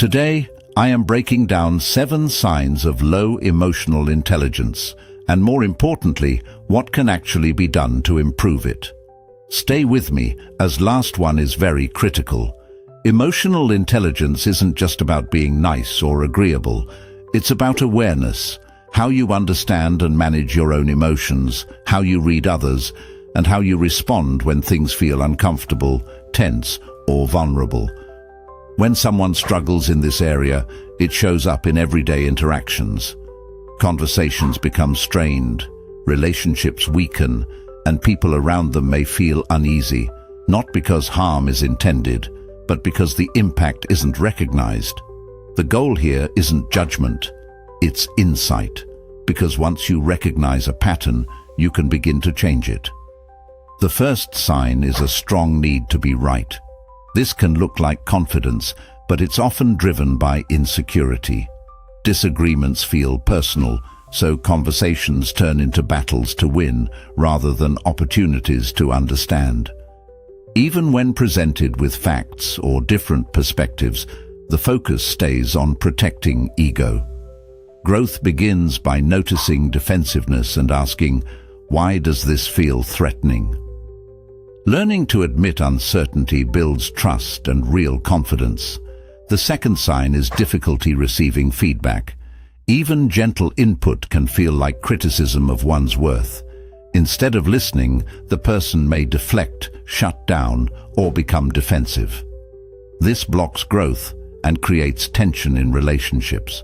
Today, I am breaking down 7 signs of low emotional intelligence, and more importantly, what can actually be done to improve it. Stay with me, as last one is very critical. Emotional intelligence isn't just about being nice or agreeable. It's about awareness, how you understand and manage your own emotions, how you read others, and how you respond when things feel uncomfortable, tense, or vulnerable. When someone struggles in this area, it shows up in everyday interactions. Conversations become strained, relationships weaken, and people around them may feel uneasy, not because harm is intended, but because the impact isn't recognized. The goal here isn't judgment, it's insight, because once you recognize a pattern, you can begin to change it. The first sign is a strong need to be right. This can look like confidence, but it's often driven by insecurity. Disagreements feel personal, so conversations turn into battles to win rather than opportunities to understand. Even when presented with facts or different perspectives, the focus stays on protecting ego. Growth begins by noticing defensiveness and asking, why does this feel threatening? Learning to admit uncertainty builds trust and real confidence. The second sign is difficulty receiving feedback. Even gentle input can feel like criticism of one's worth. Instead of listening, the person may deflect, shut down, or become defensive. This blocks growth and creates tension in relationships.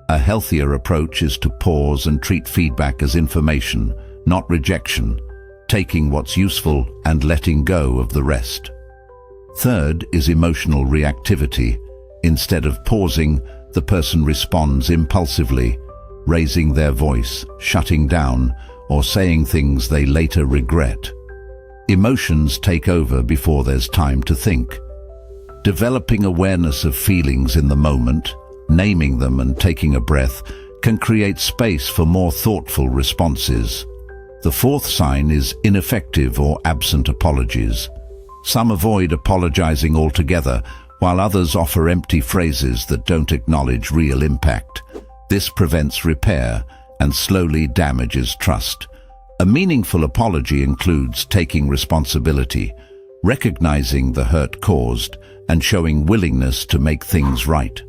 A healthier approach is to pause and treat feedback as information, not rejection, taking what's useful and letting go of the rest. Third is emotional reactivity. Instead of pausing, the person responds impulsively, raising their voice, shutting down, or saying things they later regret. Emotions take over before there's time to think. Developing awareness of feelings in the moment, naming them and taking a breath, can create space for more thoughtful responses. The fourth sign is ineffective or absent apologies. Some avoid apologizing altogether, while others offer empty phrases that don't acknowledge real impact. This prevents repair and slowly damages trust. A meaningful apology includes taking responsibility, recognizing the hurt caused, and showing willingness to make things right.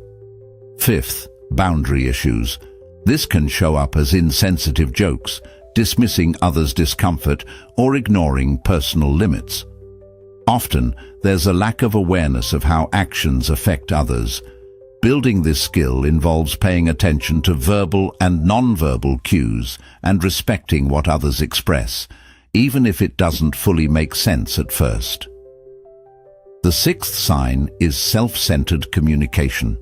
Fifth, boundary issues. This can show up as insensitive jokes, dismissing others' discomfort, or ignoring personal limits. Often, there's a lack of awareness of how actions affect others. Building this skill involves paying attention to verbal and non-verbal cues and respecting what others express, even if it doesn't fully make sense at first. The sixth sign is self-centered communication.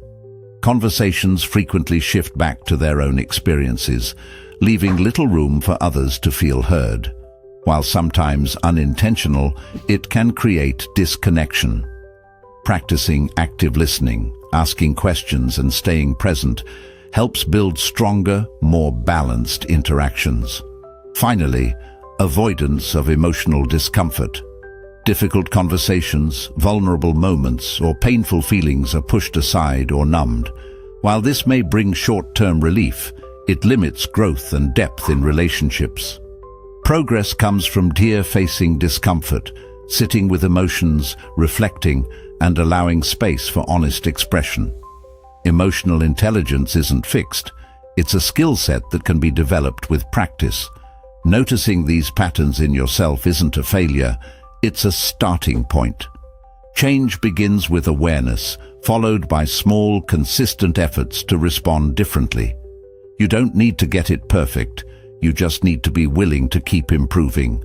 Conversations frequently shift back to their own experiences, leaving little room for others to feel heard. While sometimes unintentional, it can create disconnection. Practicing active listening, asking questions and staying present helps build stronger, more balanced interactions. Finally, avoidance of emotional discomfort. Difficult conversations, vulnerable moments, or painful feelings are pushed aside or numbed. While this may bring short-term relief, it limits growth and depth in relationships. Progress comes from facing discomfort, sitting with emotions, reflecting, and allowing space for honest expression. Emotional intelligence isn't fixed. It's a skill set that can be developed with practice. Noticing these patterns in yourself isn't a failure, it's a starting point. Change begins with awareness, followed by small, consistent efforts to respond differently. You don't need to get it perfect, you just need to be willing to keep improving.